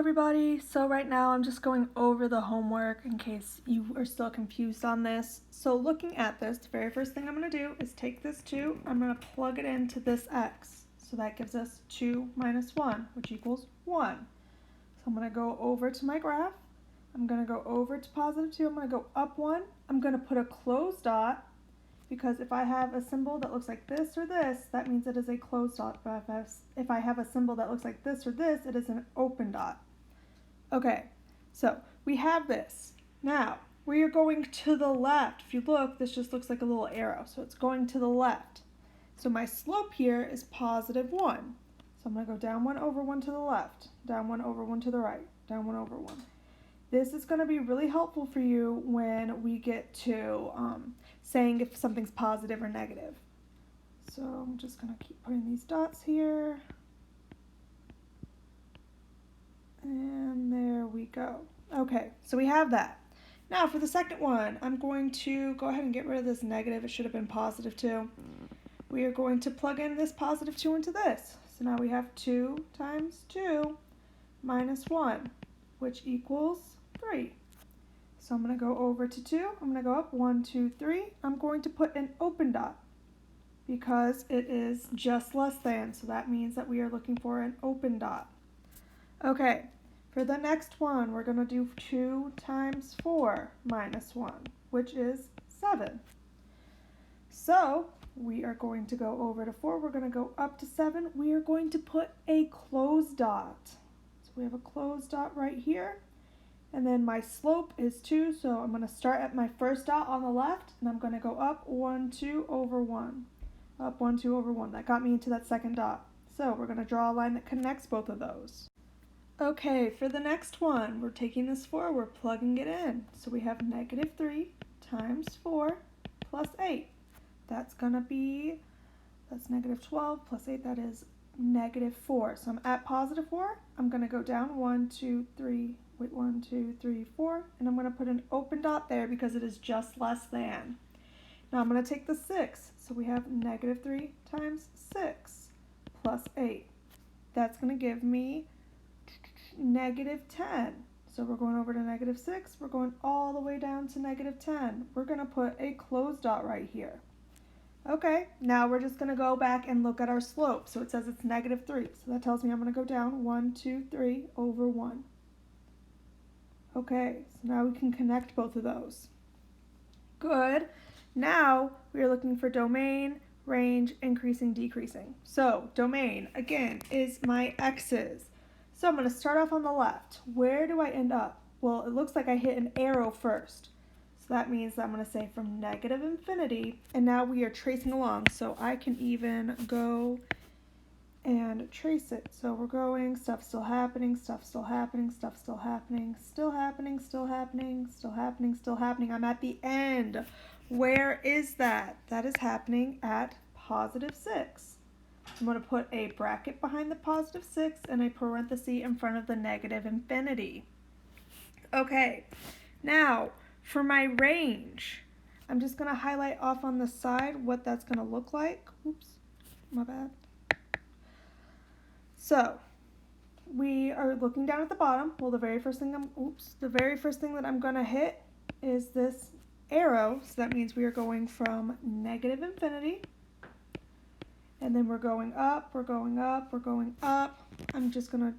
everybody, so right now I'm just going over the homework in case you are still confused on this. So looking at this, the very first thing I'm going to do is take this 2, I'm going to plug it into this x. So that gives us 2 minus 1, which equals 1. So I'm going to go over to my graph, I'm going to go over to positive 2, I'm going to go up 1, I'm going to put a closed dot, because if I have a symbol that looks like this or this, that means it is a closed dot. But if I have a symbol that looks like this or this, it is an open dot. Okay, so we have this. Now, we are going to the left. If you look, this just looks like a little arrow, so it's going to the left. So my slope here is positive 1. So I'm going to go down 1 over 1 to the left, down 1 over 1 to the right, down 1 over 1. This is going to be really helpful for you when we get to saying if something's positive or negative. So I'm just going to keep putting these dots here. And there we go. Okay, so we have that. Now for the second one, I'm going to go ahead and get rid of this negative. It should have been positive 2. We are going to plug in this positive 2 into this. So now we have 2 times 2 minus 1, which equals 3. So I'm going to go over to 2, I'm going to go up 1, 2, 3. I'm going to put an open dot because it is just less than, so that means that we are looking for an open dot. Okay, for the next one, we're going to do 2 times 4 minus 1, which is 7. So we are going to go over to 4, we're going to go up to 7. We are going to put a closed dot. So we have a closed dot right here. And then my slope is 2, so I'm going to start at my first dot on the left, and I'm going to go up 1, 2 over 1. Up 1, 2 over 1. That got me into that second dot. So we're going to draw a line that connects both of those. Okay, for the next one, we're taking this 4, we're plugging it in. So we have negative 3 times 4 plus 8. That's going to be, that's negative 12 plus 8, that is negative 4. So I'm at positive 4. I'm going to go down 1, 2, 3, 1, 2, 3, 4, and I'm going to put an open dot there because it is just less than. Now I'm going to take the 6. So we have negative 3 times 6 plus 8. That's going to give me negative 10. So we're going over to negative 6. We're going all the way down to negative 10. We're going to put a closed dot right here. Okay, now we're just going to go back and look at our slope. So it says it's negative 3. So that tells me I'm going to go down 1, 2, 3 over 1. Okay, so now we can connect both of those. Good. Now we are looking for domain, range, increasing, decreasing. So domain, again, is my x's. So I'm going to start off on the left. Where do I end up? Well, it looks like I hit an arrow first. So that means that I'm going to say from negative infinity, and now we are tracing along. So I can even go and trace it. So we're going, stuff still happening, stuff still happening, stuff still happening, still happening, still happening, still happening, still happening. I'm at the end. Where is that? That is happening at positive 6. I'm going to put a bracket behind the positive 6 and a parenthesis in front of the negative infinity. Okay, now for my range, I'm just going to highlight off on the side what that's going to look like. Oops, my bad. So we are looking down at the bottom. Well, the very first thing that I'm going to hit is this arrow. So that means we are going from negative infinity, and then we're going up, we're going up, we're going up. I'm just going to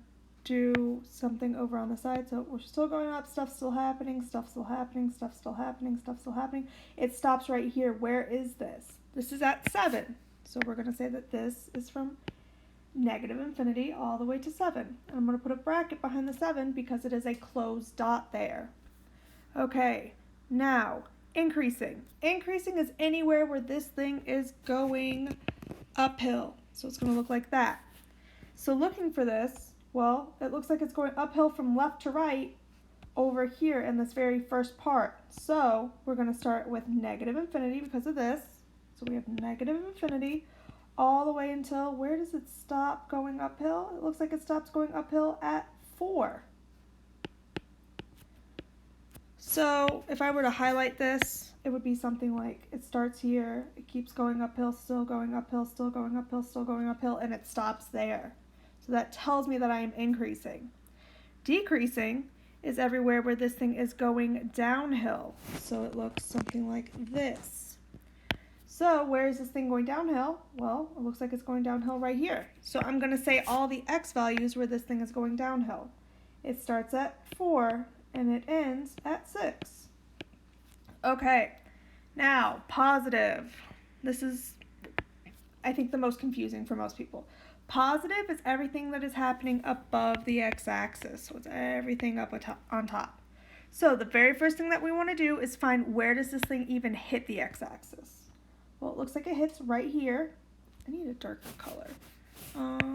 do something over on the side. So we're still going up, stuff's still happening, stuff's still happening, stuff's still happening, stuff's still happening. It stops right here. Where is this? This is at 7. So we're going to say that this is from negative infinity all the way to 7. And I'm going to put a bracket behind the 7 because it is a closed dot there. Okay, now increasing. Increasing is anywhere where this thing is going uphill. So it's going to look like that. So looking for this, well, it looks like it's going uphill from left to right over here in this very first part. So we're going to start with negative infinity because of this. So we have negative infinity all the way until, where does it stop going uphill? It looks like it stops going uphill at 4. So if I were to highlight this, it would be something like, it starts here, it keeps going uphill, still going uphill, still going uphill, still going uphill, and it stops there. So that tells me that I am increasing. Decreasing is everywhere where this thing is going downhill. So it looks something like this. So where is this thing going downhill? Well, it looks like it's going downhill right here. So I'm going to say all the x values where this thing is going downhill. It starts at 4 and it ends at 6. Okay, now positive. This is, I think, the most confusing for most people. Positive is everything that is happening above the x-axis. So it's everything up on top. So the very first thing that we want to do is find where does this thing even hit the x-axis. Well, it looks like it hits right here. I need a darker color. I'll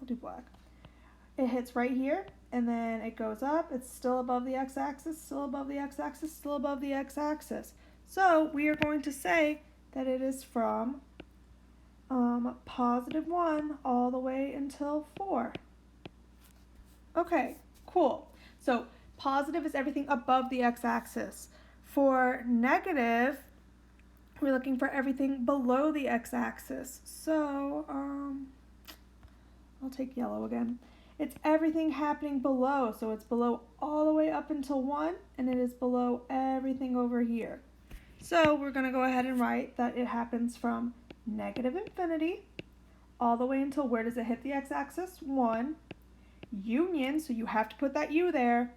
do black. It hits right here, and then it goes up. It's still above the x-axis, still above the x-axis, still above the x-axis. So we are going to say that it is from +1 all the way until 4. Okay, cool. So positive is everything above the x-axis. For negative, we're looking for everything below the x-axis. So I'll take yellow again. It's everything happening below. So it's below all the way up until 1, and it is below everything over here. So we're going to go ahead and write that it happens from negative infinity all the way until where does it hit the x-axis? 1. Union, so you have to put that U there.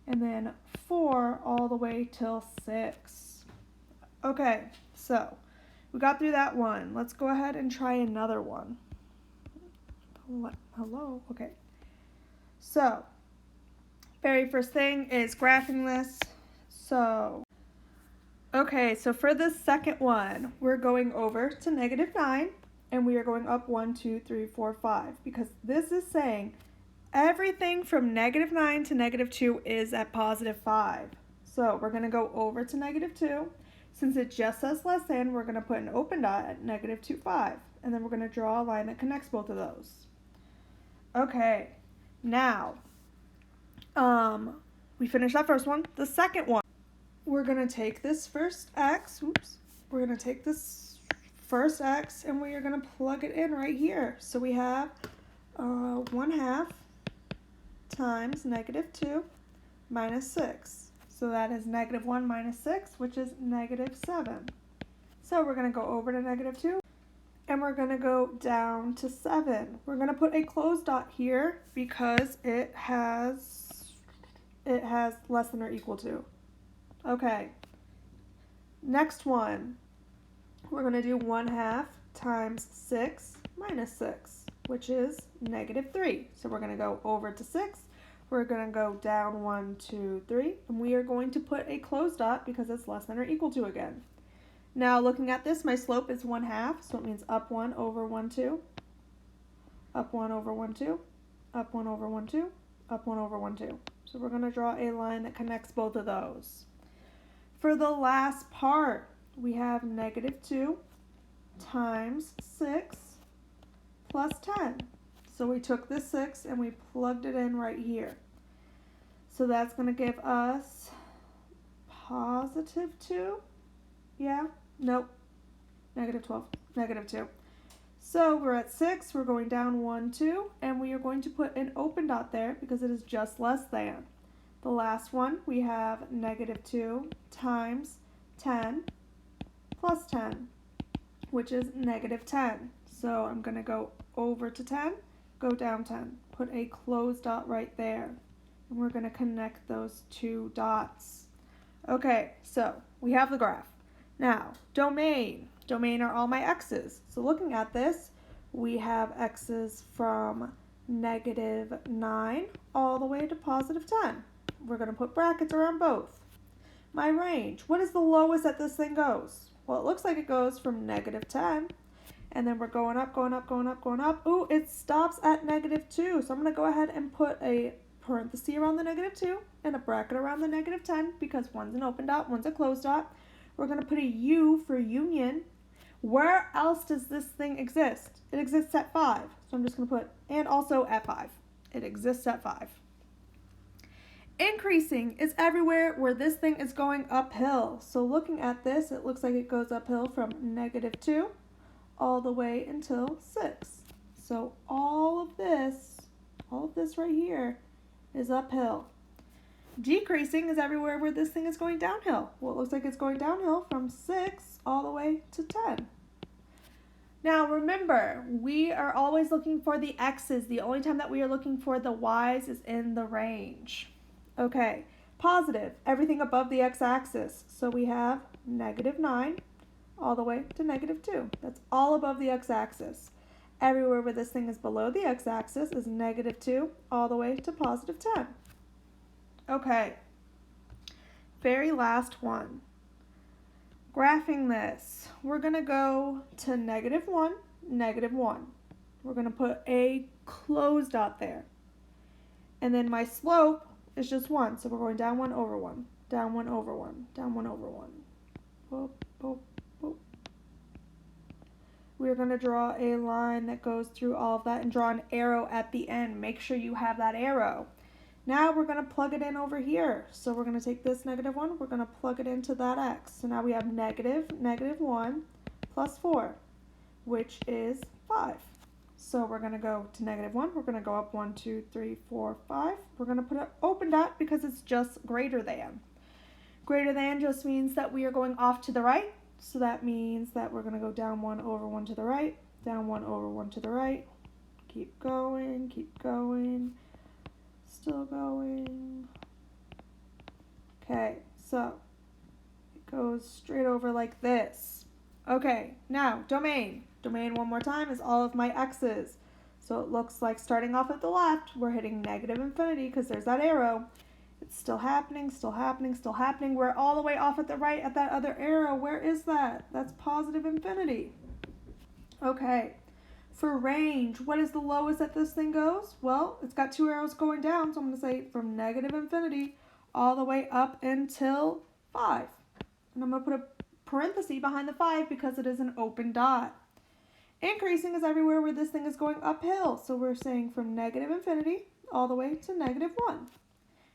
And then 4 all the way till 6. Okay, so we got through that one. Let's go ahead and try another one. Hello? Okay. So, very first thing is graphing this. So, okay, so for the second one, we're going over to -9, and we are going up 1, 2, 3, 4, 5, because this is saying everything from -9 to -2 is at +5. So we're going to go over to -2. Since it just says less than, we're going to put an open dot at -2, 5. And then we're going to draw a line that connects both of those. Okay, now, we finished that first one. The second one, we're going to take this first x, we're going to take this first x and we are going to plug it in right here. So we have 1/2 times -2 minus 6. So that is -1 minus 6, which is -7. So we're going to go over to -2, and we're going to go down to 7. We're going to put a closed dot here because it has less than or equal to. Okay. Next one, we're going to do 1/2 times 6 minus 6, which is -3. So we're going to go over to 6. We're going to go down 1, 2, 3. And we are going to put a closed dot because it's less than or equal to again. Now looking at this, my slope is 1/2. So it means up 1 over 1, 2. Up 1 over 1, 2. Up 1 over 1, 2. Up 1 over 1, 2. So we're going to draw a line that connects both of those. For the last part, we have -2 times 6 plus 10. So we took this 6 and we plugged it in right here. So that's going to give us +2. Yeah? Nope. -12. -2. So we're at 6. We're going down 1, 2. And we are going to put an open dot there because it is just less than. The last one, we have -2 times 10 plus 10, which is -10. So I'm going to go over to 10, go down 10, put a closed dot right there. And we're going to connect those two dots. Okay, so we have the graph. Now, domain. Domain are all my x's. So looking at this, we have x's from -9 all the way to +10. We're going to put brackets around both. My range. What is the lowest that this thing goes? Well, it looks like it goes from -10. And then we're going up, going up, going up, going up. Ooh, it stops at -2. So I'm going to go ahead and put a parenthesis around the -2 and a bracket around the -10 because one's an open dot, one's a closed dot. We're going to put a U for union. Where else does this thing exist? It exists at 5. So I'm just going to put, and also at 5. It exists at 5. Increasing is everywhere where this thing is going uphill. So looking at this, it looks like it goes uphill from -2 all the way until 6. So all of this right here is uphill. Decreasing is everywhere where this thing is going downhill. Well, it looks like it's going downhill from 6 all the way to 10. Now remember, we are always looking for the x's. The only time that we are looking for the y's is in the range. Okay, positive, everything above the x-axis. So we have -9 all the way to -2. That's all above the x-axis. Everywhere where this thing is below the x-axis is -2 all the way to +10. Okay, very last one. Graphing this, we're going to go to -1, -1. We're going to put a closed dot there. And then my slope is just 1, so we're going down 1 over 1, down 1 over 1, down 1 over 1. Boop, boop, boop. We're going to draw a line that goes through all of that and draw an arrow at the end. Make sure you have that arrow. Now we're going to plug it in over here. So we're going to take this -1, we're going to plug it into that x. So now we have -1 plus 4, which is 5. So we're going to go to -1, we're going to go up 1, 2, 3, 4, 5. We're going to put an open dot because it's just greater than. Greater than just means that we are going off to the right. So that means that we're going to go down 1 over 1 to the right, down 1 over 1 to the right. Keep going, keep going. Still going. Okay, so it goes straight over like this. Okay, now domain. Domain one more time is all of my x's. So it looks like starting off at the left, we're hitting -infinity because there's that arrow. It's still happening, still happening, still happening. We're all the way off at the right at that other arrow. Where is that? That's +infinity. Okay. For range, what is the lowest that this thing goes? Well, it's got 2 arrows going down, so I'm going to say from -infinity all the way up until 5. And I'm going to put a parenthesis behind the 5 because it is an open dot. Increasing is everywhere where this thing is going uphill, so we're saying from -infinity all the way to -1.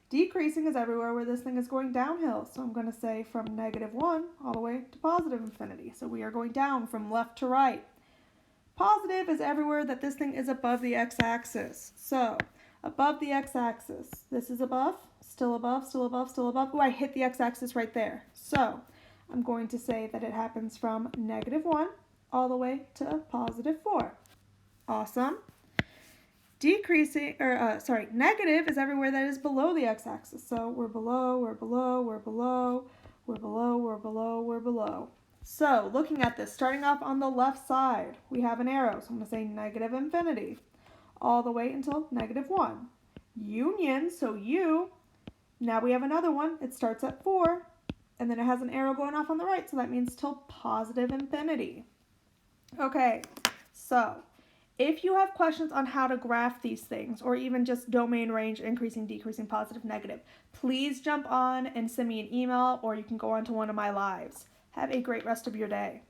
Decreasing is everywhere where this thing is going downhill, so I'm going to say from -1 all the way to +infinity. So we are going down from left to right. Positive is everywhere that this thing is above the x-axis. So, above the x-axis, this is above, still above, still above, still above. Oh, I hit the x-axis right there. So, I'm going to say that it happens from -1 all the way to +4. Awesome. Decreasing, negative is everywhere that is below the x-axis. So, we're below, we're below, we're below, we're below, we're below, we're below. So, looking at this, starting off on the left side, we have an arrow. So I'm going to say -infinity all the way until -1. Union, so U, now we have another one. It starts at 4, and then it has an arrow going off on the right, so that means till +infinity. Okay, so if you have questions on how to graph these things, or even just domain range, increasing, decreasing, positive, negative, please jump on and send me an email, or you can go on to one of my lives. Have a great rest of your day.